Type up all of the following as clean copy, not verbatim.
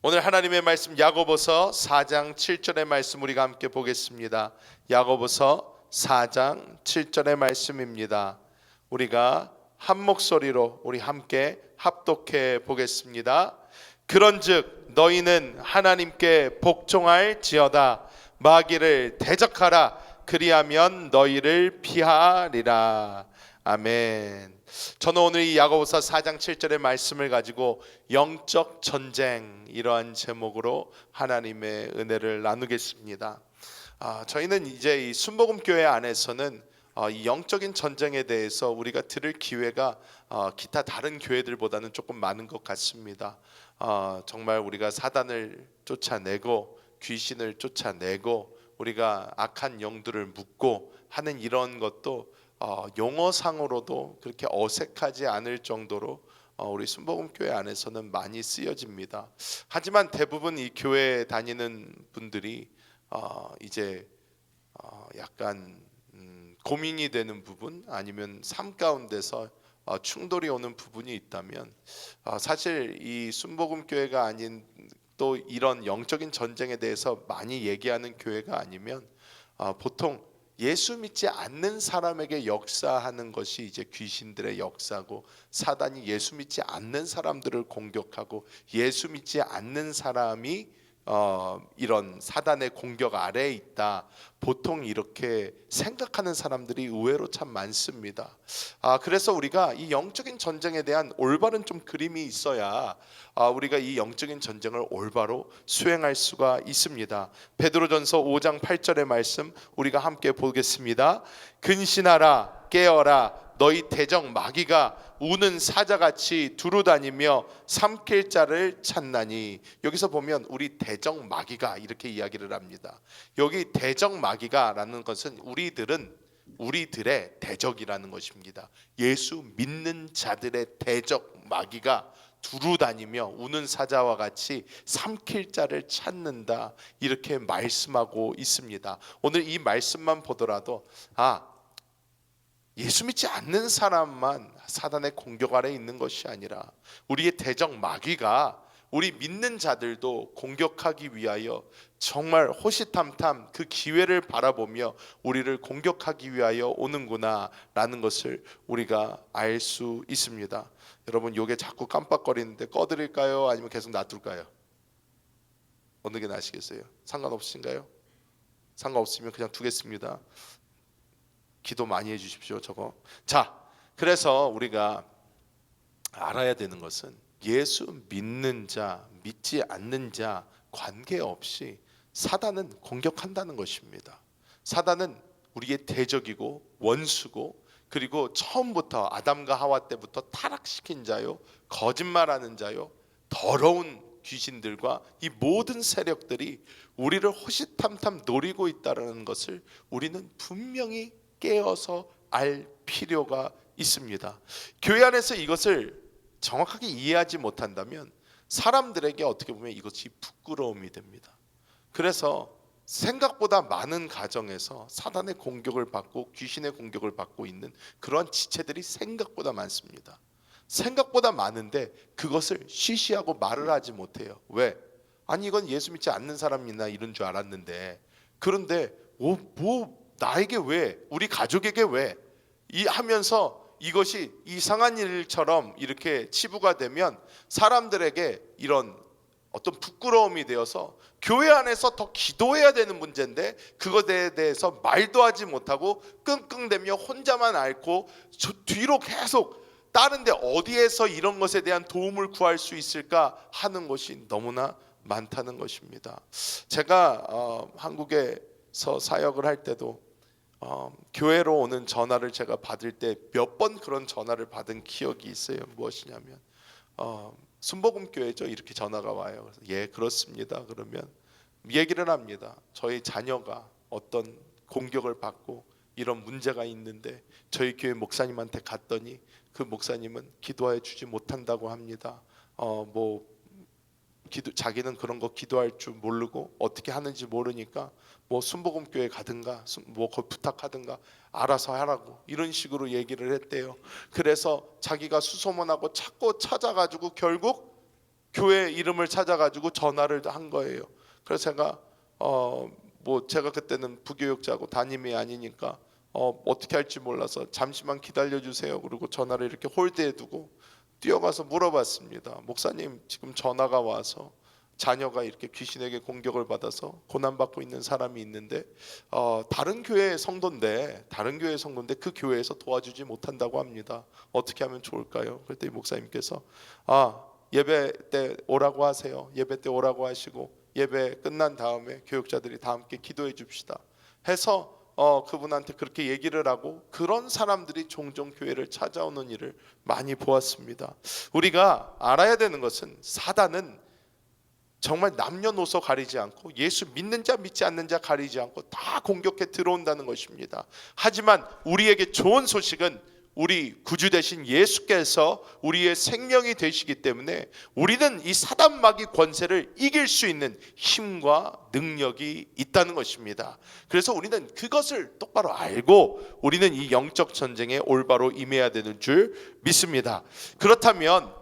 오늘 하나님의 말씀 야고보서 4장 7절의 말씀 우리가 함께 보겠습니다. 야고보서 4장 7절의 말씀입니다. 우리가 한 목소리로 우리 함께 합독해 보겠습니다. 그런즉 너희는 하나님께 복종할지어다. 마귀를 대적하라. 그리하면 너희를 피하리라. 아멘. 저는 오늘 이 야고보서 4장 7절의 말씀을 가지고 영적 전쟁, 이러한 제목으로 하나님의 은혜를 나누겠습니다. 저희는 이제 이 순복음교회 안에서는 이 영적인 전쟁에 대해서 우리가 들을 기회가 기타 다른 교회들보다는 조금 많은 것 같습니다. 정말 우리가 사단을 쫓아내고 귀신을 쫓아내고 우리가 악한 영들을 묶고 하는 이런 것도 용어상으로도 그렇게 어색하지 않을 정도로 우리 순복음교회 안에서는 많이 쓰여집니다. 하지만 대부분 이 교회 다니는 분들이 이제 약간 고민이 되는 부분 아니면 삶 가운데서 충돌이 오는 부분이 있다면 사실 이 순복음교회가 아닌 또 이런 영적인 전쟁에 대해서 많이 얘기하는 교회가 아니면 보통 예수 믿지 않는 사람에게 역사하는 것이 이제 귀신들의 역사고, 사단이 예수 믿지 않는 사람들을 공격하고 예수 믿지 않는 사람이 이런 사단의 공격 아래에 있다, 보통 이렇게 생각하는 사람들이 의외로 참 많습니다. 그래서 우리가 이 영적인 전쟁에 대한 올바른 좀 그림이 있어야 우리가 이 영적인 전쟁을 올바로 수행할 수가 있습니다. 베드로전서 5장 8절의 말씀 우리가 함께 보겠습니다. 근신하라, 깨어라. 너희 대적 마귀가 우는 사자같이 두루다니며 삼킬 자를 찾나니. 여기서 보면 우리 대적 마귀가 이렇게 이야기를 합니다. 여기 대적 마귀가라는 것은 우리들의 대적이라는 것입니다. 예수 믿는 자들의 대적 마귀가 두루다니며 우는 사자와 같이 삼킬 자를 찾는다, 이렇게 말씀하고 있습니다. 오늘 이 말씀만 보더라도 예수 믿지 않는 사람만 사단의 공격 아래 있는 것이 아니라 우리의 대적 마귀가 우리 믿는 자들도 공격하기 위하여 정말 호시탐탐 그 기회를 바라보며 우리를 공격하기 위하여 오는구나 라는 것을 우리가 알 수 있습니다. 여러분, 요게 자꾸 깜빡거리는데 꺼드릴까요? 아니면 계속 놔둘까요? 어느 게 나으시겠어요? 상관없으신가요? 상관없으면 그냥 두겠습니다. 기도 많이 해주십시오. 저거. 자, 그래서 우리가 알아야 되는 것은 예수 믿는 자, 믿지 않는 자 관계없이 사단은 공격한다는 것입니다. 사단은 우리의 대적이고 원수고, 그리고 처음부터 아담과 하와 때부터 타락시킨 자요, 거짓말하는 자요, 더러운 귀신들과 이 모든 세력들이 우리를 호시탐탐 노리고 있다는 것을 우리는 분명히 깨어서 알 필요가 있습니다. 교회 안에서 이것을 정확하게 이해하지 못한다면 사람들에게 어떻게 보면 이것이 부끄러움이 됩니다. 그래서 생각보다 많은 가정에서 사단의 공격을 받고 귀신의 공격을 받고 있는 그러한 지체들이 생각보다 많습니다. 생각보다 많은데 그것을 쉬쉬하고 말을 하지 못해요. 왜? 아니, 이건 예수 믿지 않는 사람이나 이런 줄 알았는데, 그런데 나에게 왜, 우리 가족에게 왜 하면서 이것이 이상한 일처럼 이렇게 치부가 되면 사람들에게 이런 어떤 부끄러움이 되어서 교회 안에서 더 기도해야 되는 문제인데 그것에 대해서 말도 하지 못하고 끙끙대며 혼자만 앓고 뒤로 계속 다른데 어디에서 이런 것에 대한 도움을 구할 수 있을까 하는 것이 너무나 많다는 것입니다. 제가 한국에서 사역을 할 때도 교회로 오는 전화를 제가 받을 때 몇 번 그런 전화를 받은 기억이 있어요. 무엇이냐면 순복음교회죠, 이렇게 전화가 와요. 그래서 예, 그렇습니다. 그러면 얘기를 합니다. 저희 자녀가 어떤 공격을 받고 이런 문제가 있는데 저희 교회 목사님한테 갔더니 그 목사님은 기도해 주지 못한다고 합니다. 자기는 그런 거 기도할 줄 모르고 어떻게 하는지 모르니까 순복음교회 가든가 거기 부탁하든가 알아서 하라고, 이런 식으로 얘기를 했대요. 그래서 자기가 수소문하고 찾고 찾아가지고 결국 교회 이름을 찾아가지고 전화를 한 거예요. 그래서 제가 제가 그때는 부교육자고 담임이 아니니까 어떻게 할지 몰라서 잠시만 기다려주세요. 그리고 전화를 이렇게 홀드해 두고 뛰어가서 물어봤습니다. 목사님, 지금 전화가 와서 자녀가 이렇게 귀신에게 공격을 받아서 고난받고 있는 사람이 있는데 다른 교회 성도인데 그 교회에서 도와주지 못한다고 합니다. 어떻게 하면 좋을까요? 그랬더니 목사님께서 예배 때 오라고 하세요. 예배 때 오라고 하시고 예배 끝난 다음에 교육자들이 다 함께 기도해 줍시다 해서 그분한테 그렇게 얘기를 하고, 그런 사람들이 종종 교회를 찾아오는 일을 많이 보았습니다. 우리가 알아야 되는 것은 사단은 정말 남녀노소 가리지 않고 예수 믿는 자 믿지 않는 자 가리지 않고 다 공격해 들어온다는 것입니다. 하지만 우리에게 좋은 소식은 우리 구주 되신 예수께서 우리의 생명이 되시기 때문에 우리는 이 사단 마귀 권세를 이길 수 있는 힘과 능력이 있다는 것입니다. 그래서 우리는 그것을 똑바로 알고 우리는 이 영적 전쟁에 올바로 임해야 되는 줄 믿습니다. 그렇다면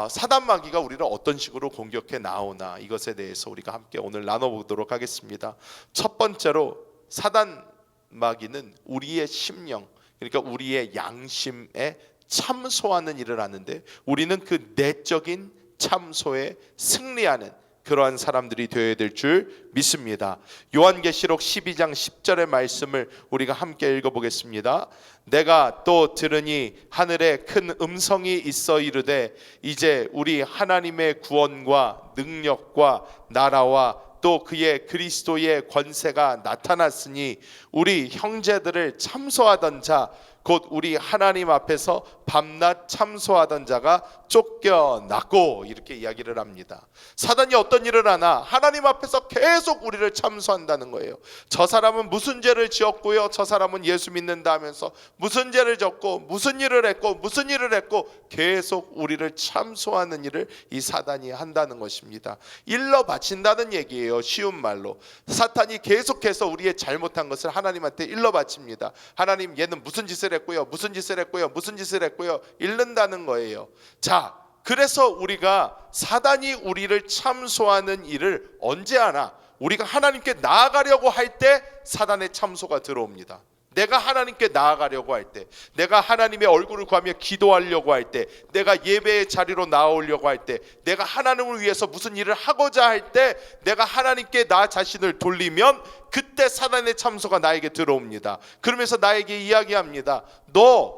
사단 마귀가 우리를 어떤 식으로 공격해 나오나, 이것에 대해서 우리가 함께 오늘 나눠보도록 하겠습니다. 첫 번째로 사단 마귀는 우리의 심령, 그러니까 우리의 양심에 참소하는 일을 하는데, 우리는 그 내적인 참소에 승리하는 그러한 사람들이 되어야 될 줄 믿습니다. 요한계시록 12장 10절의 말씀을 우리가 함께 읽어보겠습니다. 내가 또 들으니 하늘에 큰 음성이 있어 이르되 이제 우리 하나님의 구원과 능력과 나라와 또 그의 그리스도의 권세가 나타났으니 우리 형제들을 참소하던 자 곧 우리 하나님 앞에서 밤낮 참소하던 자가 쫓겨났고, 이렇게 이야기를 합니다. 사단이 어떤 일을 하나 하나님 앞에서 계속 우리를 참소한다는 거예요. 저 사람은 무슨 죄를 지었고요, 저 사람은 예수 믿는다 하면서 무슨 죄를 졌고 무슨 일을 했고 계속 우리를 참소하는 일을 이 사단이 한다는 것입니다. 일러 바친다는 얘기예요. 쉬운 말로 사탄이 계속해서 우리의 잘못한 것을 하나님한테 일러 바칩니다. 하나님, 얘는 무슨 짓을 했고요, 무슨 짓을 했고요 잃는다는 거예요. 자, 그래서 우리가 사단이 우리를 참소하는 일을 언제 하나? 우리가 하나님께 나아가려고 할 때 사단의 참소가 들어옵니다. 내가 하나님께 나아가려고 할 때, 내가 하나님의 얼굴을 구하며 기도하려고 할 때, 내가 예배의 자리로 나오려고 할 때, 내가 하나님을 위해서 무슨 일을 하고자 할 때, 내가 하나님께 나 자신을 돌리면 그때 사단의 참소가 나에게 들어옵니다. 그러면서 나에게 이야기합니다. 너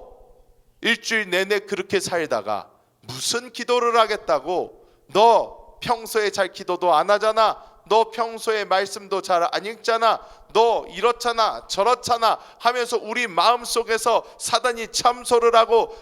일주일 내내 그렇게 살다가 무슨 기도를 하겠다고? 너 평소에 잘 기도도 안 하잖아. 너 평소에 말씀도 잘 안 읽잖아. 너 이렇잖아 저렇잖아 하면서 우리 마음속에서 사단이 참소를 하고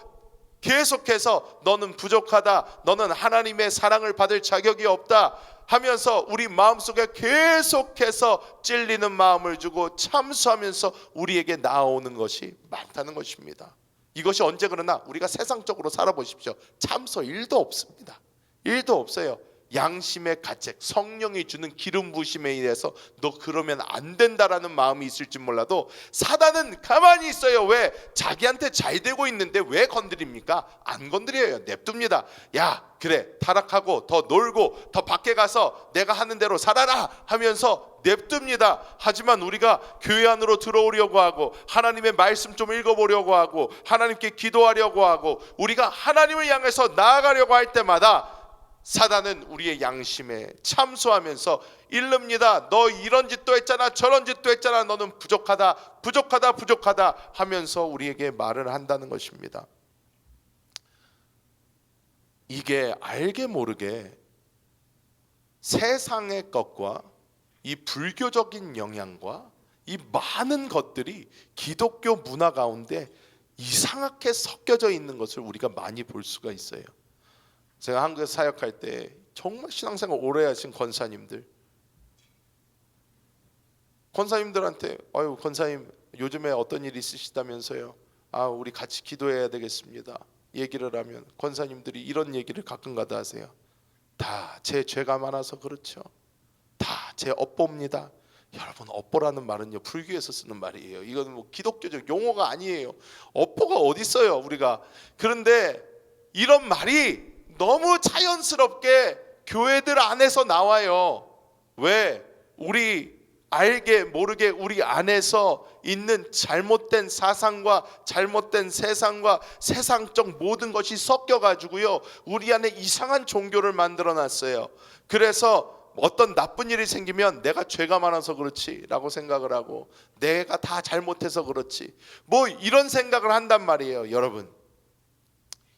계속해서 너는 부족하다, 너는 하나님의 사랑을 받을 자격이 없다 하면서 우리 마음속에 계속해서 찔리는 마음을 주고 참소하면서 우리에게 나오는 것이 많다는 것입니다. 이것이 언제 그러나? 우리가 세상적으로 살아보십시오. 참소 1도 없습니다. 1도 없어요. 양심의 가책, 성령이 주는 기름 부심에 의해서 너 그러면 안 된다라는 마음이 있을지 몰라도 사단은 가만히 있어요. 왜? 자기한테 잘 되고 있는데 왜 건드립니까? 안 건드려요. 냅둡니다. 야, 그래, 타락하고 더 놀고 더 밖에 가서 내가 하는 대로 살아라 하면서 냅둡니다. 하지만 우리가 교회 안으로 들어오려고 하고 하나님의 말씀 좀 읽어보려고 하고 하나님께 기도하려고 하고 우리가 하나님을 향해서 나아가려고 할 때마다 사단은 우리의 양심에 참소하면서 이릅니다. 너 이런 짓도 했잖아, 저런 짓도 했잖아, 너는 부족하다 하면서 우리에게 말을 한다는 것입니다. 이게 알게 모르게 세상의 것과 이 불교적인 영향과 이 많은 것들이 기독교 문화 가운데 이상하게 섞여져 있는 것을 우리가 많이 볼 수가 있어요. 제가 한국에서 사역할 때 정말 신앙생활 오래 하신 권사님들한테 아유 권사님 요즘에 어떤 일이 있으시다면서요. 우리 같이 기도해야 되겠습니다. 얘기를 하면 권사님들이 이런 얘기를 가끔가다 하세요. 다 제 죄가 많아서 그렇죠. 다 제 업보입니다. 여러분, 업보라는 말은요 불교에서 쓰는 말이에요. 이건 뭐 기독교적 용어가 아니에요. 업보가 어디 있어요 우리가. 그런데 이런 말이 너무 자연스럽게 교회들 안에서 나와요. 왜? 우리 알게 모르게 우리 안에서 있는 잘못된 사상과 잘못된 세상과 세상적 모든 것이 섞여가지고요, 우리 안에 이상한 종교를 만들어 놨어요. 그래서 어떤 나쁜 일이 생기면 내가 죄가 많아서 그렇지 라고 생각을 하고, 내가 다 잘못해서 그렇지, 뭐 이런 생각을 한단 말이에요. 여러분,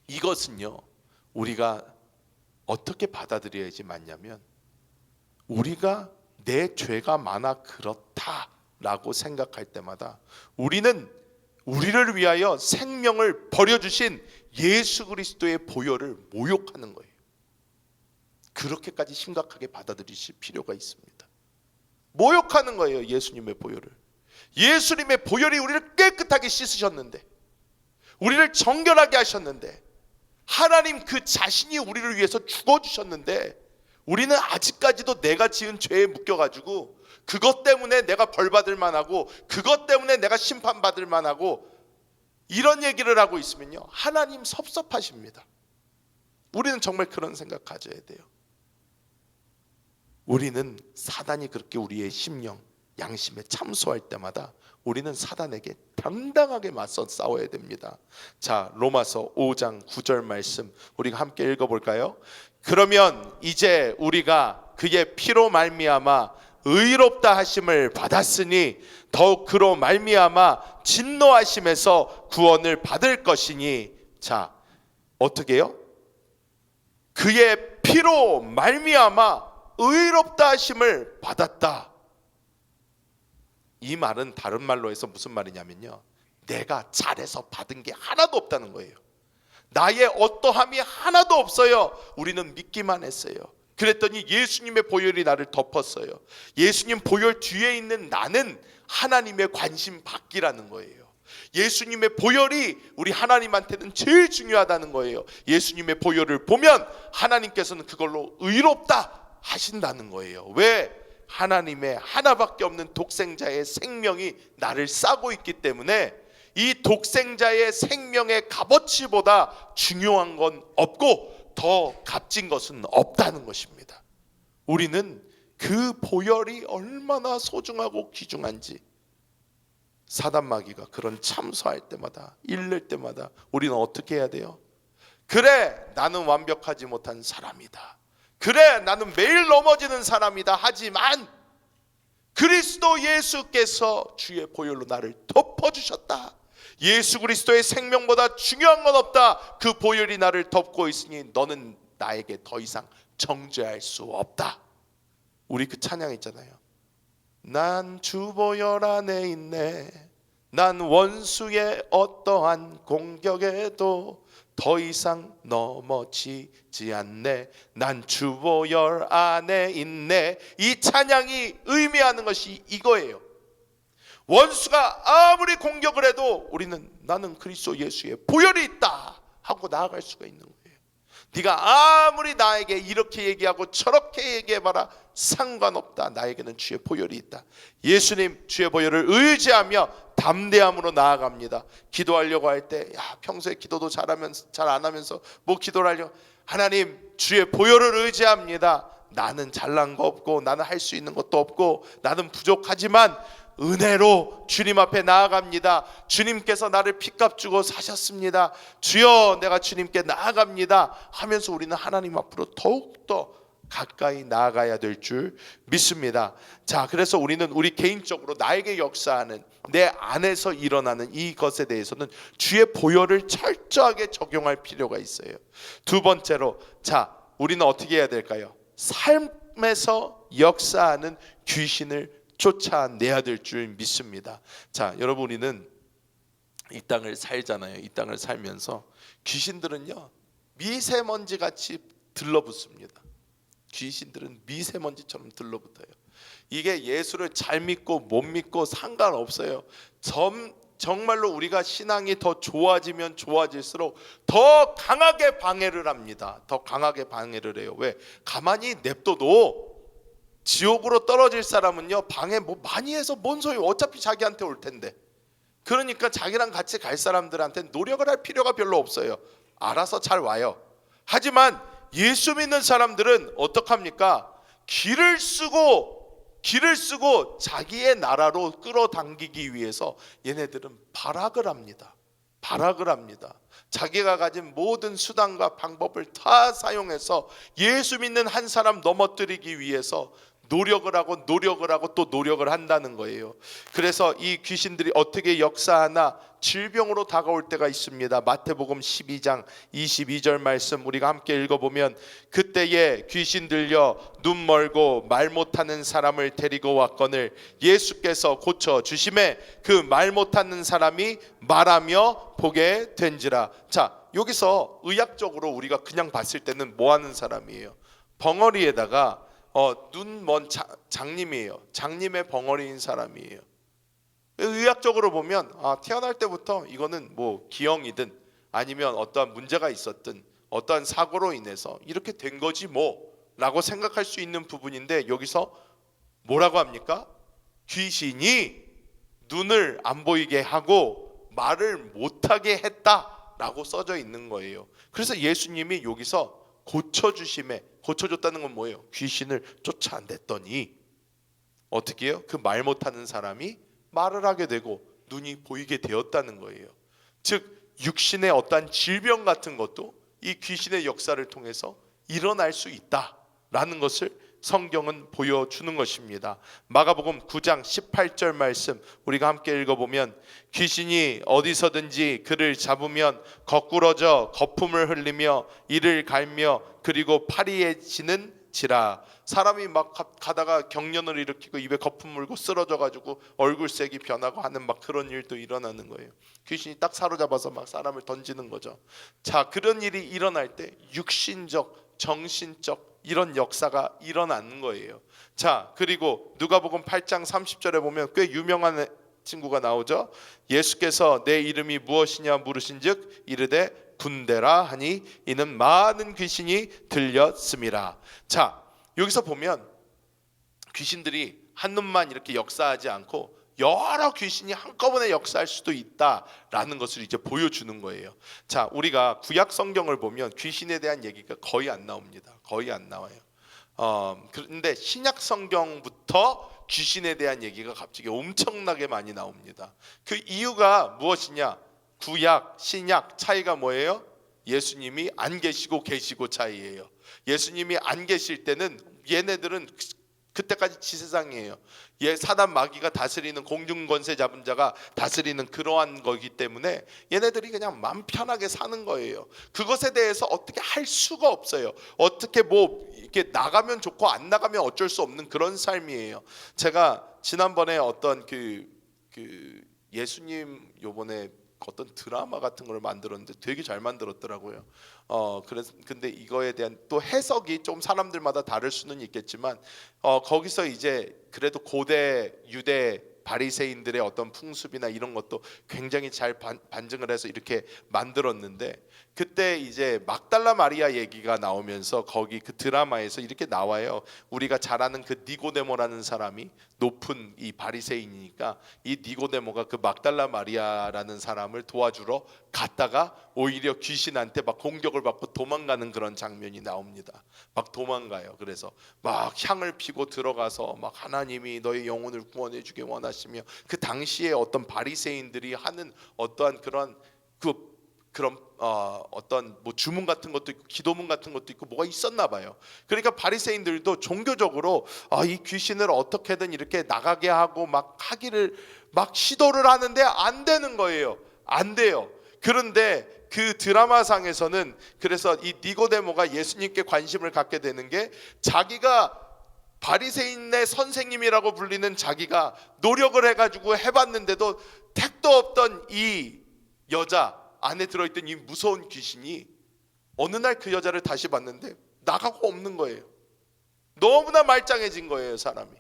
이것은요, 우리가 어떻게 받아들여야지 맞냐면, 우리가 내 죄가 많아 그렇다라고 생각할 때마다 우리는 우리를 위하여 생명을 버려주신 예수 그리스도의 보혈을 모욕하는 거예요. 그렇게까지 심각하게 받아들이실 필요가 있습니다. 모욕하는 거예요. 예수님의 보혈을. 예수님의 보혈이 우리를 깨끗하게 씻으셨는데, 우리를 정결하게 하셨는데, 하나님 그 자신이 우리를 위해서 죽어주셨는데, 우리는 아직까지도 내가 지은 죄에 묶여가지고 그것 때문에 내가 벌받을 만하고 그것 때문에 내가 심판받을 만하고 이런 얘기를 하고 있으면요, 하나님 섭섭하십니다. 우리는 정말 그런 생각 가져야 돼요. 우리는 사단이 그렇게 우리의 심령, 양심에 참소할 때마다 우리는 사단에게 당당하게 맞서 싸워야 됩니다. 자, 로마서 5장 9절 말씀 우리가 함께 읽어볼까요? 그러면 이제 우리가 그의 피로 말미암아 의롭다 하심을 받았으니 더욱 그로 말미암아 진노하심에서 구원을 받을 것이니. 자, 어떻게 해요? 그의 피로 말미암아 의롭다 하심을 받았다. 이 말은 다른 말로 해서 무슨 말이냐면요, 내가 잘해서 받은 게 하나도 없다는 거예요. 나의 어떠함이 하나도 없어요. 우리는 믿기만 했어요. 그랬더니 예수님의 보혈이 나를 덮었어요. 예수님 보혈 뒤에 있는 나는 하나님의 관심 받기라는 거예요. 예수님의 보혈이 우리 하나님한테는 제일 중요하다는 거예요. 예수님의 보혈을 보면 하나님께서는 그걸로 의롭다 하신다는 거예요. 왜? 하나님의 하나밖에 없는 독생자의 생명이 나를 싸고 있기 때문에 이 독생자의 생명의 값어치보다 중요한 건 없고 더 값진 것은 없다는 것입니다. 우리는 그 보혈이 얼마나 소중하고 귀중한지, 사단마귀가 그런 참소할 때마다, 일낼 때마다 우리는 어떻게 해야 돼요? 그래, 나는 완벽하지 못한 사람이다. 그래, 나는 매일 넘어지는 사람이다. 하지만 그리스도 예수께서 주의 보혈로 나를 덮어주셨다. 예수 그리스도의 생명보다 중요한 건 없다. 그 보혈이 나를 덮고 있으니 너는 나에게 더 이상 정죄할 수 없다. 우리 그 찬양 있잖아요. 난 주 보혈 안에 있네. 난 원수의 어떠한 공격에도 더 이상 넘어지지 않네. 난 주 보혈 안에 있네. 이 찬양이 의미하는 것이 이거예요. 원수가 아무리 공격을 해도 우리는 나는 그리스도 예수의 보혈이 있다 하고 나아갈 수가 있는 거예요. 네가 아무리 나에게 이렇게 얘기하고 저렇게 얘기해봐라, 상관없다. 나에게는 주의 보혈이 있다. 예수님 주의 보혈을 의지하며 담대함으로 나아갑니다. 기도하려고 할 때, 평소에 기도도 잘 안 하면서 뭐 기도를 하려고, 하나님 주의 보혈을 의지합니다. 나는 잘난 거 없고 나는 할 수 있는 것도 없고 나는 부족하지만 은혜로 주님 앞에 나아갑니다. 주님께서 나를 피값 주고 사셨습니다. 주여, 내가 주님께 나아갑니다 하면서 우리는 하나님 앞으로 더욱더 가까이 나아가야 될 줄 믿습니다. 자, 그래서 우리는 우리 개인적으로 나에게 역사하는, 내 안에서 일어나는 이것에 대해서는 주의 보혈을 철저하게 적용할 필요가 있어요. 두 번째로, 자, 우리는 어떻게 해야 될까요? 삶에서 역사하는 귀신을 쫓아내야 될 줄 믿습니다. 자, 여러분, 우리는 이 땅을 살잖아요. 이 땅을 살면서 귀신들은요, 미세먼지 같이 들러붙습니다. 귀신들은 미세먼지처럼 들러붙어요. 이게 예수를 잘 믿고 못 믿고 상관없어요. 정말로 우리가 신앙이 더 좋아지면 좋아질수록 더 강하게 방해를 합니다. 더 강하게 방해를 해요. 왜? 가만히 냅둬도 지옥으로 떨어질 사람은요, 방해 뭐 많이 해서 뭔 소용, 어차피 자기한테 올 텐데. 그러니까 자기랑 같이 갈 사람들한테 노력을 할 필요가 별로 없어요. 알아서 잘 와요. 하지만 예수 믿는 사람들은 어떡합니까? 길을 쓰고 자기의 나라로 끌어당기기 위해서 얘네들은 발악을 합니다. 자기가 가진 모든 수단과 방법을 다 사용해서 예수 믿는 한 사람 넘어뜨리기 위해서 노력을 하고 또 노력을 한다는 거예요. 그래서 이 귀신들이 어떻게 역사하나 질병으로 다가올 때가 있습니다. 마태복음 12장 22절 말씀 우리가 함께 읽어보면, 그때에 귀신 들려 눈 멀고 말 못하는 사람을 데리고 왔거늘 예수께서 고쳐 주심에 그 말 못하는 사람이 말하며 보게 된지라. 자, 여기서 의학적으로 우리가 그냥 봤을 때는 뭐 하는 사람이에요? 벙어리에다가 눈 먼 장님이에요. 장님의 벙어리인 사람이에요. 의학적으로 보면 태어날 때부터 이거는 뭐 기형이든 아니면 어떠한 문제가 있었든 어떠한 사고로 인해서 이렇게 된 거지 뭐 라고 생각할 수 있는 부분인데, 여기서 뭐라고 합니까? 귀신이 눈을 안 보이게 하고 말을 못하게 했다라고 써져 있는 거예요. 그래서 예수님이 여기서 고쳐주심에, 고쳐줬다는 건 뭐예요? 귀신을 쫓아냈더니 어떻게 해요? 그 말 못하는 사람이 말을 하게 되고 눈이 보이게 되었다는 거예요. 즉 육신의 어떠한 질병 같은 것도 이 귀신의 역사를 통해서 일어날 수 있다라는 것을 성경은 보여주는 것입니다. 마가복음 9장 18절 말씀 우리가 함께 읽어보면, 귀신이 어디서든지 그를 잡으면 거꾸러져 거품을 흘리며 이를 갈며 그리고 파리해지는 지라. 사람이 막 가다가 경련을 일으키고 입에 거품 물고 쓰러져 가지고 얼굴색이 변하고 하는 막 그런 일도 일어나는 거예요. 귀신이 딱 사로잡아서 막 사람을 던지는 거죠. 자, 그런 일이 일어날 때 육신적, 정신적 이런 역사가 일어나는 거예요. 자, 그리고 누가복음 8장 30절에 보면 꽤 유명한 친구가 나오죠. 예수께서 내 이름이 무엇이냐 물으신즉 이르되 분대라 하니 이는 많은 귀신이 들렸음이라. 자, 여기서 보면 귀신들이 한눈만 이렇게 역사하지 않고 여러 귀신이 한꺼번에 역사할 수도 있다라는 것을 이제 보여주는 거예요. 자, 우리가 구약 성경을 보면 귀신에 대한 얘기가 거의 안 나옵니다. 거의 안 나와요. 그런데 신약 성경부터 귀신에 대한 얘기가 갑자기 엄청나게 많이 나옵니다. 그 이유가 무엇이냐? 구약, 신약 차이가 뭐예요? 예수님이 안 계시고 계시고 차이예요. 예수님이 안 계실 때는 얘네들은 그때까지 지세상이에요. 사단 마귀가 다스리는, 공중 권세 잡은 자가 다스리는 그러한 거기 때문에 얘네들이 그냥 맘 편하게 사는 거예요. 그것에 대해서 어떻게 할 수가 없어요. 어떻게 뭐 이렇게 나가면 좋고 안 나가면 어쩔 수 없는 그런 삶이에요. 제가 지난번에 어떤 그 예수님 요번에 어떤 드라마 같은 걸 만들었는데 되게 잘 만들었더라고요. 그래서 근데 이거에 대한 또 해석이 좀 사람들마다 다를 수는 있겠지만 거기서 이제 그래도 고대 유대 바리새인들의 어떤 풍습이나 이런 것도 굉장히 잘 반증을 해서 이렇게 만들었는데, 그때 이제 막달라 마리아 얘기가 나오면서 거기 그 드라마에서 이렇게 나와요. 우리가 잘 아는 그 니고데모라는 사람이 높은 이 바리새인이니까 이 니고데모가 그 막달라 마리아라는 사람을 도와주러 갔다가 오히려 귀신한테 막 공격을 받고 도망가는 그런 장면이 나옵니다. 막 도망가요. 그래서 막 향을 피고 들어가서 막 하나님이 너의 영혼을 구원해 주길 원하시며, 그 당시에 어떤 바리새인들이 하는 어떠한 그런 어떤 뭐 주문 같은 것도 있고 기도문 같은 것도 있고 뭐가 있었나 봐요. 그러니까 바리새인들도 종교적으로 이 귀신을 어떻게든 이렇게 나가게 하고 막 하기를 막 시도를 하는데 안 되는 거예요. 안 돼요. 그런데 그 드라마상에서는 그래서 이 니고데모가 예수님께 관심을 갖게 되는 게, 자기가 바리새인의 선생님이라고 불리는 자기가 노력을 해가지고 해봤는데도 택도 없던 이 여자 안에 들어있던 이 무서운 귀신이 어느 날 그 여자를 다시 봤는데 나가고 없는 거예요. 너무나 말짱해진 거예요, 사람이.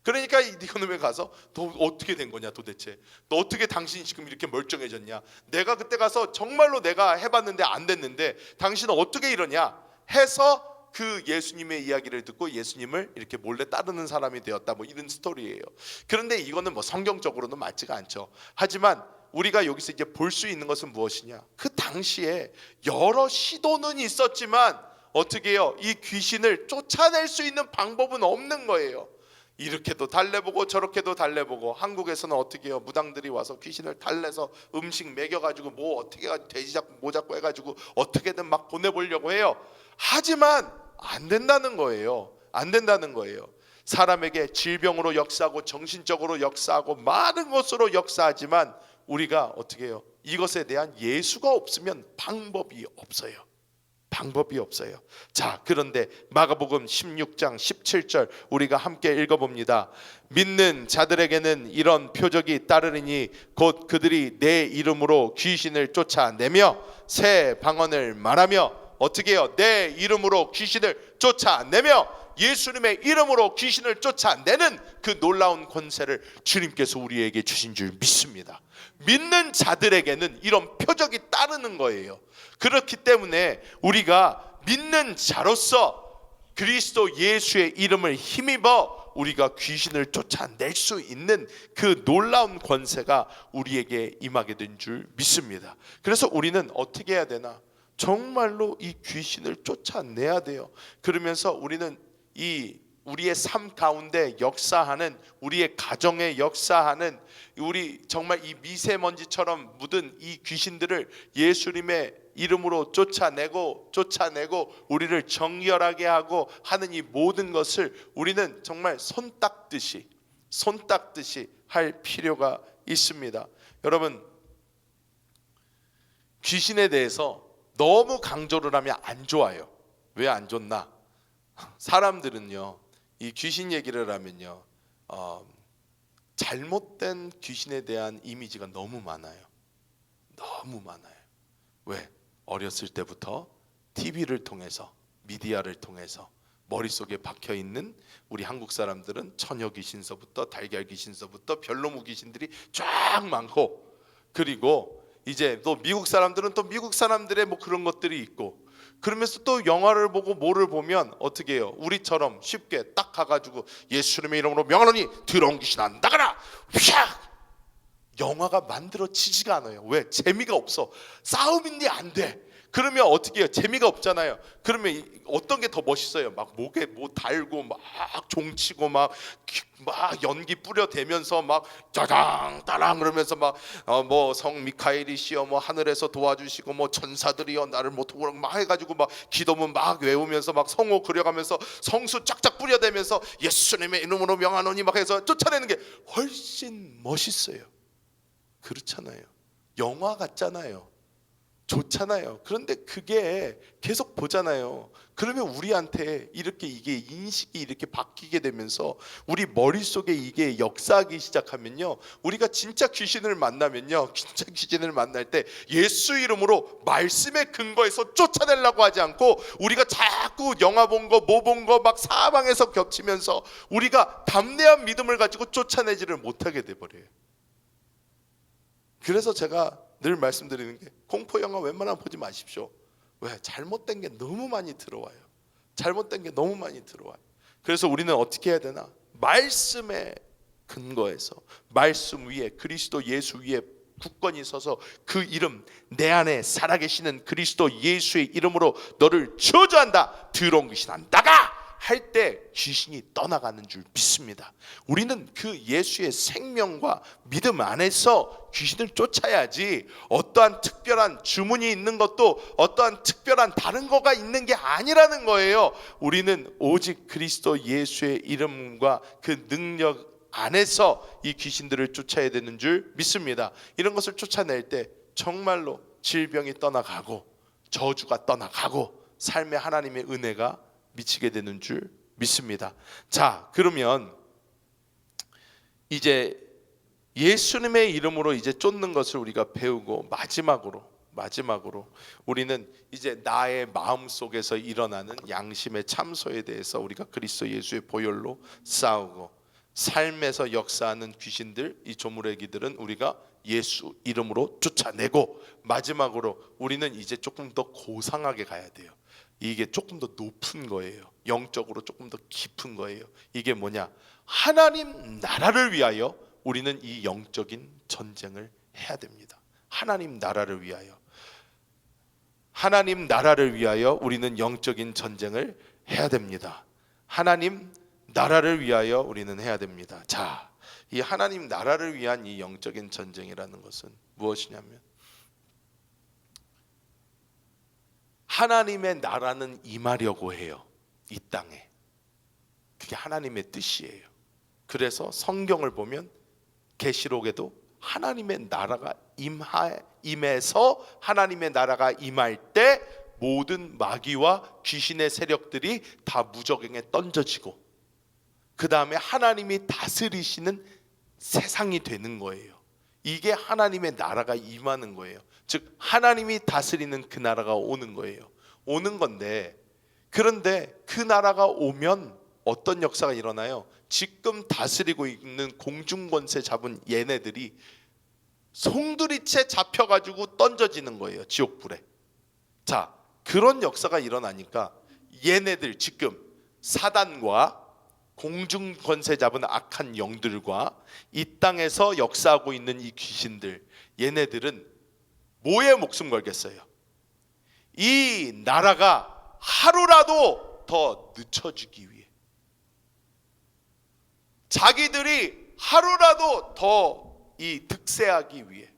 그러니까 이 니고데모에 가서 너 어떻게 된 거냐 도대체, 너 어떻게 당신이 지금 이렇게 멀쩡해졌냐, 내가 그때 가서 정말로 내가 해봤는데 안 됐는데 당신은 어떻게 이러냐 해서 그 예수님의 이야기를 듣고 예수님을 이렇게 몰래 따르는 사람이 되었다, 뭐 이런 스토리예요. 그런데 이거는 뭐 성경적으로는 맞지가 않죠. 하지만 우리가 여기서 이제 볼 수 있는 것은 무엇이냐, 그 당시에 여러 시도는 있었지만 어떻게 해요? 이 귀신을 쫓아낼 수 있는 방법은 없는 거예요. 이렇게도 달래보고 저렇게도 달래보고, 한국에서는 어떻게 해요? 무당들이 와서 귀신을 달래서 음식 먹여가지고 뭐 어떻게 해가지고 돼지 잡고 뭐 잡고 해가지고 어떻게든 막 보내보려고 해요. 하지만 안 된다는 거예요. 안 된다는 거예요. 사람에게 질병으로 역사하고 정신적으로 역사하고 많은 것으로 역사하지만 우리가 어떻게 해요? 이것에 대한 예수가 없으면 방법이 없어요. 방법이 없어요. 자, 그런데 마가복음 16장 17절 우리가 함께 읽어봅니다. 믿는 자들에게는 이런 표적이 따르리니 곧 그들이 내 이름으로 귀신을 쫓아내며 새 방언을 말하며, 어떻게 해요? 내 이름으로 귀신을 쫓아내며, 예수님의 이름으로 귀신을 쫓아내는 그 놀라운 권세를 주님께서 우리에게 주신 줄 믿습니다. 믿는 자들에게는 이런 표적이 따르는 거예요. 그렇기 때문에 우리가 믿는 자로서 그리스도 예수의 이름을 힘입어 우리가 귀신을 쫓아낼 수 있는 그 놀라운 권세가 우리에게 임하게 된 줄 믿습니다. 그래서 우리는 어떻게 해야 되나? 정말로 이 귀신을 쫓아내야 돼요. 그러면서 우리는 이 우리의 삶 가운데 역사하는, 우리의 가정에 역사하는, 우리 정말 이 미세먼지처럼 묻은 이 귀신들을 예수님의 이름으로 쫓아내고 우리를 정결하게 하고 하는 이 모든 것을 우리는 정말 손 닦듯이 할 필요가 있습니다. 여러분, 귀신에 대해서 너무 강조를 하면 안 좋아요. 왜 안 좋나? 사람들은요, 이 귀신 얘기를 하면요, 잘못된 귀신에 대한 이미지가 너무 많아요. 너무 많아요. 왜? 어렸을 때부터 TV를 통해서, 미디어를 통해서 머릿속에 박혀있는 우리 한국 사람들은 처녀 귀신서부터 달걀 귀신서부터 별로무 귀신들이 쫙 많고, 그리고 이제 또 미국 사람들은 또 미국 사람들의 뭐 그런 것들이 있고, 그러면서 또 영화를 보고 뭐를 보면 어떻게 해요? 우리처럼 쉽게 딱 가가지고 예수님의 이름으로 명하노니 더러운 귀신아 나가라! 휘악! 영화가 만들어지지가 않아요. 왜? 재미가 없어. 싸움인데 안 돼. 그러면 어떻게 해요? 재미가 없잖아요. 그러면 어떤 게 더 멋있어요? 막 목에 뭐 달고 막 종치고 막 연기 뿌려대면서 막 짜장 따랑 그러면서 막 뭐 성 미카엘이시여 뭐 하늘에서 도와주시고 뭐 천사들이여 나를 뭐 도우라 막 해가지고 막 기도문 막 외우면서 막 성호 그려가면서 성수 쫙쫙 뿌려대면서 예수님의 이름으로 명하노니 막 해서 쫓아내는 게 훨씬 멋있어요. 그렇잖아요. 영화 같잖아요. 좋잖아요. 그런데 그게 계속 보잖아요. 그러면 우리한테 이렇게 이게 인식이 이렇게 바뀌게 되면서 우리 머릿속에 이게 역사하기 시작하면요, 우리가 진짜 귀신을 만나면요, 진짜 귀신을 만날 때 예수 이름으로 말씀에 근거해서 쫓아내려고 하지 않고 우리가 자꾸 영화 본 거 뭐 본 거 막 사방에서 겹치면서 우리가 담대한 믿음을 가지고 쫓아내지를 못하게 돼버려요. 그래서 제가 늘 말씀드리는 게, 공포 영화 웬만하면 보지 마십시오. 왜? 잘못된 게 너무 많이 들어와요. 잘못된 게 너무 많이 들어와요. 그래서 우리는 어떻게 해야 되나? 말씀에 근거해서, 말씀 위에, 그리스도 예수 위에 굳건히 서서 그 이름, 내 안에 살아계시는 그리스도 예수의 이름으로 너를 저주한다, 더러운 귀신아 나가! 할 때 귀신이 떠나가는 줄 믿습니다. 우리는 그 예수의 생명과 믿음 안에서 귀신을 쫓아야지, 어떠한 특별한 주문이 있는 것도 어떠한 특별한 다른 거가 있는 게 아니라는 거예요. 우리는 오직 그리스도 예수의 이름과 그 능력 안에서 이 귀신들을 쫓아야 되는 줄 믿습니다. 이런 것을 쫓아낼 때 정말로 질병이 떠나가고 저주가 떠나가고 삶에 하나님의 은혜가 미치게 되는 줄 믿습니다. 자, 그러면 이제 예수님의 이름으로 이제 쫓는 것을 우리가 배우고, 마지막으로 우리는 이제 나의 마음 속에서 일어나는 양심의 참소에 대해서 우리가 그리스도 예수의 보혈로 싸우고, 삶에서 역사하는 귀신들, 이 조물애기들은 우리가 예수 이름으로 쫓아내고, 마지막으로 우리는 이제 조금 더 고상하게 가야 돼요. 이게 조금 더 높은 거예요. 영적으로 조금 더 깊은 거예요. 이게 뭐냐? 하나님 나라를 위하여 우리는 이 영적인 전쟁을 해야 됩니다. 하나님 나라를 위하여. 하나님 나라를 위하여 우리는 영적인 전쟁을 해야 됩니다. 하나님 나라를 위하여 우리는 해야 됩니다. 자, 이 하나님 나라를 위한 이 영적인 전쟁이라는 것은 무엇이냐면, 하나님의 나라는 임하려고 해요. 이 땅에. 그게 하나님의 뜻이에요. 그래서 성경을 보면 계시록에도 하나님의 나라가 임해서 하나님의 나라가 임할 때 모든 마귀와 귀신의 세력들이 다 무저갱에 던져지고 그 다음에 하나님이 다스리시는 세상이 되는 거예요. 이게 하나님의 나라가 임하는 거예요. 즉 하나님이 다스리는 그 나라가 오는 거예요. 오는 건데, 그런데 그 나라가 오면 어떤 역사가 일어나요? 지금 다스리고 있는 공중권세 잡은 얘네들이 송두리째 잡혀가지고 던져지는 거예요. 지옥불에. 자, 그런 역사가 일어나니까 얘네들, 지금 사단과 공중권세 잡은 악한 영들과 이 땅에서 역사하고 있는 이 귀신들, 얘네들은 뭐에 목숨 걸겠어요? 이 나라가 하루라도 더 늦춰지기 위해, 자기들이 하루라도 더 이 득세하기 위해,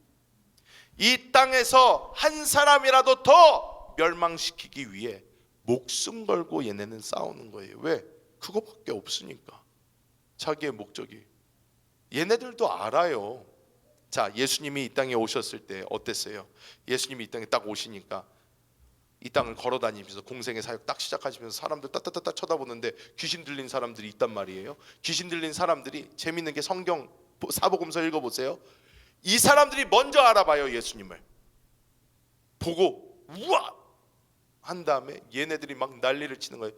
이 땅에서 한 사람이라도 더 멸망시키기 위해 목숨 걸고 얘네는 싸우는 거예요. 왜? 그거밖에 없으니까. 자기의 목적이. 얘네들도 알아요. 자, 예수님이 이 땅에 오셨을 때 어땠어요? 예수님이 이 땅에 딱 오시니까 이 땅을 걸어다니면서 공생의 사역 딱 시작하시면서 사람들 따따따따 쳐다보는데 귀신 들린 사람들이 있단 말이에요. 귀신 들린 사람들이, 재밌는 게 성경 사복음서 읽어보세요. 이 사람들이 먼저 알아봐요. 예수님을 보고 우와 한 다음에 얘네들이 막 난리를 치는 거예요.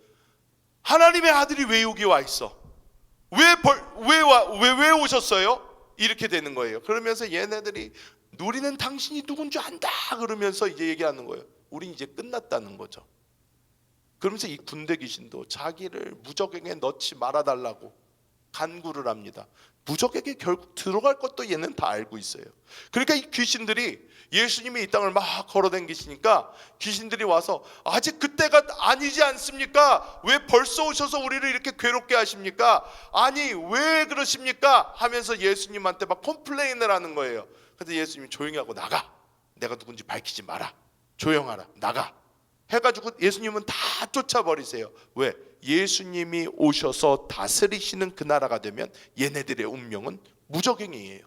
하나님의 아들이 왜 여기 와 있어? 왜 오셨어요? 이렇게 되는 거예요. 그러면서 얘네들이 우리는 당신이 누군 줄 안다 그러면서 이제 얘기하는 거예요. 우린 이제 끝났다는 거죠. 그러면서 이 군대 귀신도 자기를 무적에게 넣지 말아달라고 간구를 합니다. 무적에게 결국 들어갈 것도 얘는 다 알고 있어요. 그러니까 이 귀신들이 예수님이 이 땅을 막 걸어다니시니까 귀신들이 와서 아직 그때가 아니지 않습니까? 왜 벌써 오셔서 우리를 이렇게 괴롭게 하십니까? 아니 왜 그러십니까? 하면서 예수님한테 막 컴플레인을 하는 거예요. 그래서 예수님이 조용히 하고 나가. 내가 누군지 밝히지 마라. 조용하라. 나가. 해가지고 예수님은 다 쫓아버리세요. 왜? 예수님이 오셔서 다스리시는 그 나라가 되면 얘네들의 운명은 무적행이에요.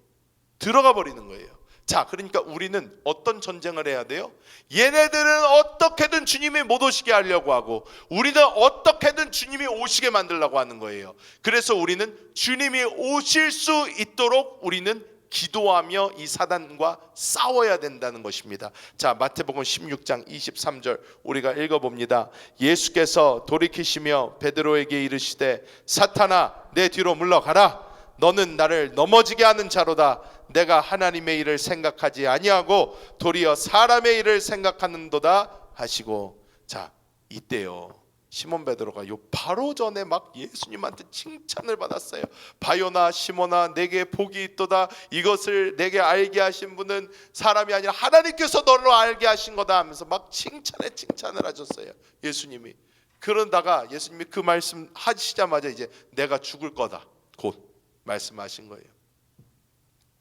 들어가 버리는 거예요. 자, 그러니까 우리는 어떤 전쟁을 해야 돼요? 얘네들은 어떻게든 주님이 못 오시게 하려고 하고 우리는 어떻게든 주님이 오시게 만들려고 하는 거예요. 그래서 우리는 주님이 오실 수 있도록 우리는 기도하며 이 사단과 싸워야 된다는 것입니다. 자, 마태복음 16장 23절 우리가 읽어봅니다. 예수께서 돌이키시며 베드로에게 이르시되 사탄아 내 뒤로 물러가라. 너는 나를 넘어지게 하는 자로다. 내가 하나님의 일을 생각하지 아니하고 도리어 사람의 일을 생각하는도다 하시고. 자, 이때요 시몬 베드로가 요 바로 전에 막 예수님한테 칭찬을 받았어요. 바요나 시몬아 내게 복이 있도다. 이것을 내게 알게 하신 분은 사람이 아니라 하나님께서 너로 알게 하신 거다 하면서 막 칭찬을 하셨어요. 예수님이. 그러다가 예수님이 그 말씀 하시자마자 이제 내가 죽을 거다 곧 말씀하신 거예요.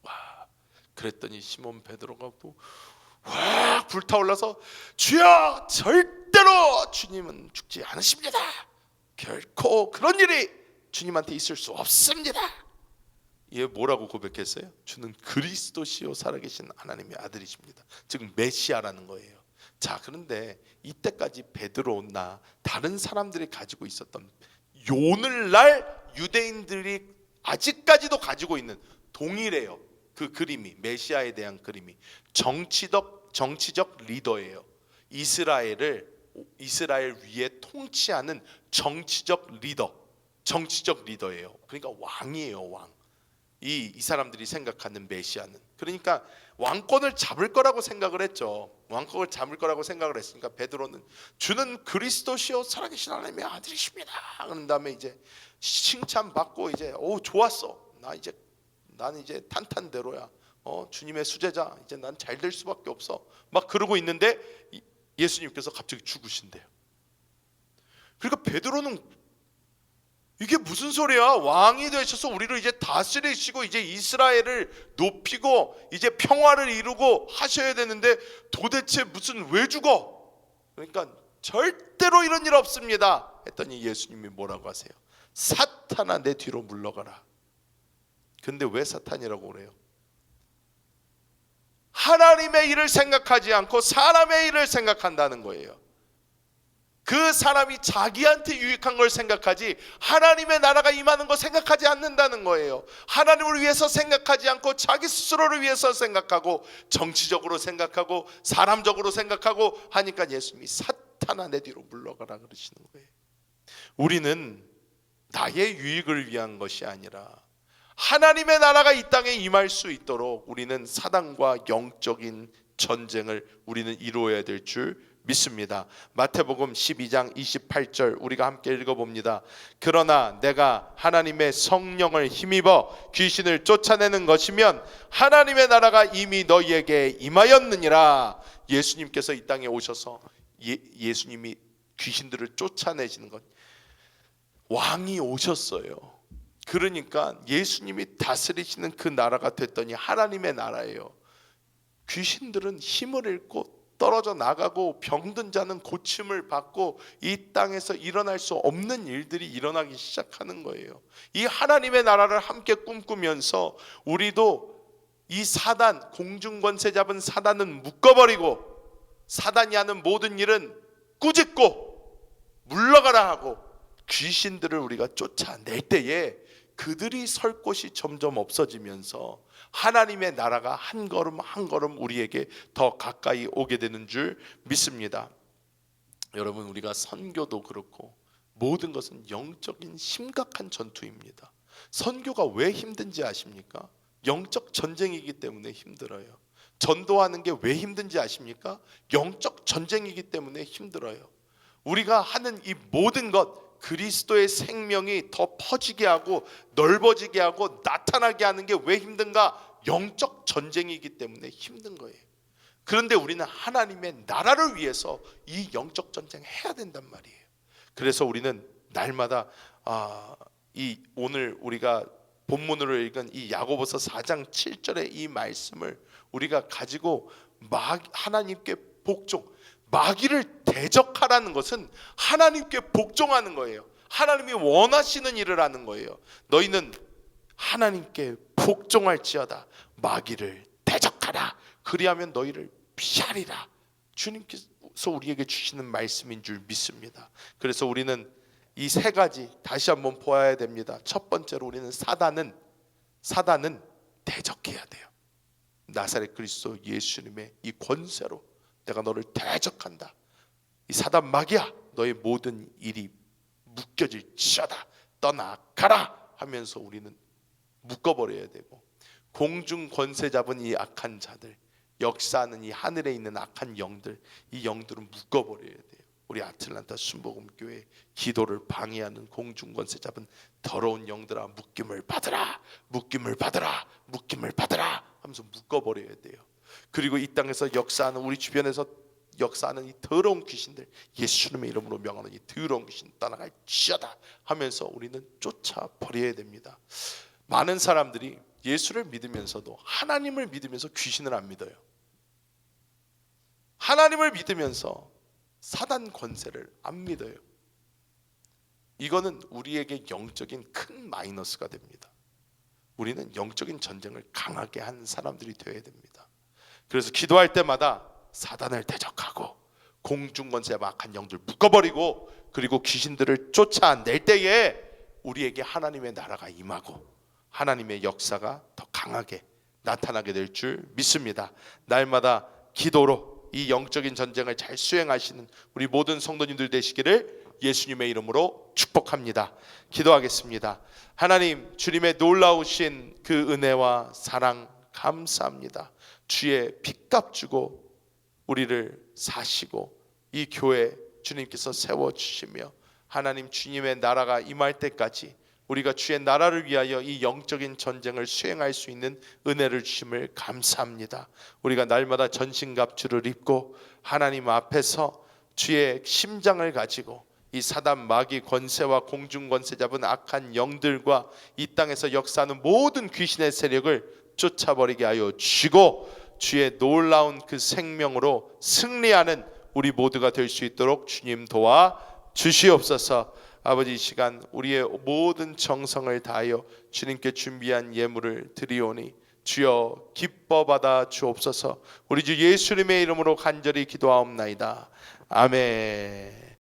와, 그랬더니 시몬 베드로가 확 불타올라서 주여 절대로 주님은 죽지 않으십니다. 결코 그런 일이 주님한테 있을 수 없습니다. 얘 뭐라고 고백했어요? 주는 그리스도시요 살아계신 하나님의 아들이십니다. 즉 메시아라는 거예요. 자, 그런데 이때까지 베드로나 다른 사람들이 가지고 있었던 오늘날 유대인들이 아직까지도 가지고 있는 동일해요. 그 그림이, 메시아에 대한 그림이 정치적 리더예요. 이스라엘 위에 통치하는 정치적 리더예요. 그러니까 왕이에요, 왕. 이 사람들이 생각하는 메시아는. 그러니까 왕권을 잡을 거라고 생각을 했죠. 왕권을 잡을 거라고 생각을 했으니까 베드로는 주는 그리스도시요 살아계신 하나님의 아들이십니다. 그런 다음에 이제 칭찬받고 이제 좋았어. 나는 이제 탄탄대로야. 주님의 수제자. 이제 난 잘 될 수밖에 없어. 막 그러고 있는데 예수님께서 갑자기 죽으신대요. 그러니까 베드로는 이게 무슨 소리야? 왕이 되셔서 우리를 이제 다스리시고 이제 이스라엘을 높이고 이제 평화를 이루고 하셔야 되는데 도대체 무슨 왜 죽어? 그러니까 절대로 이런 일 없습니다 했더니 예수님이 뭐라고 하세요? 사탄아 내 뒤로 물러가라. 근데 왜 사탄이라고 그래요? 하나님의 일을 생각하지 않고 사람의 일을 생각한다는 거예요. 그 사람이 자기한테 유익한 걸 생각하지 하나님의 나라가 임하는 거 생각하지 않는다는 거예요. 하나님을 위해서 생각하지 않고 자기 스스로를 위해서 생각하고 정치적으로 생각하고 사람적으로 생각하고 하니까 예수님이 사탄아 내 뒤로 물러가라 그러시는 거예요. 우리는 나의 유익을 위한 것이 아니라 하나님의 나라가 이 땅에 임할 수 있도록 우리는 사단과 영적인 전쟁을 우리는 이루어야 될 줄 믿습니다. 마태복음 12장 28절 우리가 함께 읽어봅니다. 그러나 내가 하나님의 성령을 힘입어 귀신을 쫓아내는 것이면 하나님의 나라가 이미 너희에게 임하였느니라. 예수님께서 이 땅에 오셔서 예수님이 귀신들을 쫓아내시는 것, 왕이 오셨어요. 그러니까 예수님이 다스리시는 그 나라가 됐더니 하나님의 나라예요. 귀신들은 힘을 잃고 떨어져 나가고 병든 자는 고침을 받고 이 땅에서 일어날 수 없는 일들이 일어나기 시작하는 거예요. 이 하나님의 나라를 함께 꿈꾸면서 우리도 이 사단, 공중권세 잡은 사단은 묶어버리고 사단이 하는 모든 일은 꾸짖고 물러가라 하고 귀신들을 우리가 쫓아낼 때에 그들이 설 곳이 점점 없어지면서 하나님의 나라가 한 걸음 한 걸음 우리에게 더 가까이 오게 되는 줄 믿습니다. 여러분, 우리가 선교도 그렇고 모든 것은 영적인 심각한 전투입니다. 선교가 왜 힘든지 아십니까? 영적 전쟁이기 때문에 힘들어요. 전도하는 게 왜 힘든지 아십니까? 영적 전쟁이기 때문에 힘들어요. 우리가 하는 이 모든 것, 그리스도의 생명이 더 퍼지게 하고 넓어지게 하고 나타나게 하는 게 왜 힘든가? 영적 전쟁이기 때문에 힘든 거예요. 그런데 우리는 하나님의 나라를 위해서 이 영적 전쟁을 해야 된단 말이에요. 그래서 우리는 날마다 이 오늘 우리가 본문으로 읽은 이 야고보서 4장 7절의 이 말씀을 우리가 가지고 하나님께 복종, 마귀를 대적하라는 것은 하나님께 복종하는 거예요. 하나님이 원하시는 일을 하는 거예요. 너희는 하나님께 복종할지어다. 마귀를 대적하라. 그리하면 너희를 피하리라. 주님께서 우리에게 주시는 말씀인 줄 믿습니다. 그래서 우리는 이 세 가지 다시 한번 보아야 됩니다. 첫 번째로 우리는 사단은 대적해야 돼요. 나사렛 그리스도 예수님의 이 권세로 내가 너를 대적한다. 이 사단 마귀야, 너의 모든 일이 묶여질지어다. 떠나가라 하면서 우리는 묶어버려야 되고, 공중 권세 잡은 이 악한 자들, 역사하는 이 하늘에 있는 악한 영들, 이 영들은 묶어버려야 돼요. 우리 아틀란타 순복음교회 기도를 방해하는 공중 권세 잡은 더러운 영들아, 묶임을 받으라, 묶임을 받으라, 묶임을 받으라 하면서 묶어버려야 돼요. 그리고 이 땅에서 역사하는, 우리 주변에서 역사하는 이 더러운 귀신들, 예수님의 이름으로 명하는 이 더러운 귀신 떠나갈지어다 하면서 우리는 쫓아버려야 됩니다. 많은 사람들이 예수를 믿으면서도 하나님을 믿으면서 귀신을 안 믿어요. 하나님을 믿으면서 사단 권세를 안 믿어요. 이거는 우리에게 영적인 큰 마이너스가 됩니다. 우리는 영적인 전쟁을 강하게 하는 사람들이 되어야 됩니다. 그래서 기도할 때마다 사단을 대적하고 공중 권세 악한 영들 묶어버리고, 그리고 귀신들을 쫓아낼 때에 우리에게 하나님의 나라가 임하고 하나님의 역사가 더 강하게 나타나게 될 줄 믿습니다. 날마다 기도로 이 영적인 전쟁을 잘 수행하시는 우리 모든 성도님들 되시기를 예수님의 이름으로 축복합니다. 기도하겠습니다. 하나님, 주님의 놀라우신 그 은혜와 사랑 감사합니다. 주의 핏값 주고 우리를 사시고 이 교회 주님께서 세워주시며 하나님, 주님의 나라가 임할 때까지 우리가 주의 나라를 위하여 이 영적인 전쟁을 수행할 수 있는 은혜를 주심을 감사합니다. 우리가 날마다 전신갑주를 입고 하나님 앞에서 주의 심장을 가지고 이 사단 마귀 권세와 공중 권세 잡은 악한 영들과 이 땅에서 역사하는 모든 귀신의 세력을 쫓아버리게 하여 주시고 주의 놀라운 그 생명으로 승리하는 우리 모두가 될 수 있도록 주님 도와 주시옵소서. 아버지, 이 시간 우리의 모든 정성을 다하여 주님께 준비한 예물을 드리오니 주여 기뻐 받아 주옵소서. 우리 주 예수님의 이름으로 간절히 기도하옵나이다. 아멘.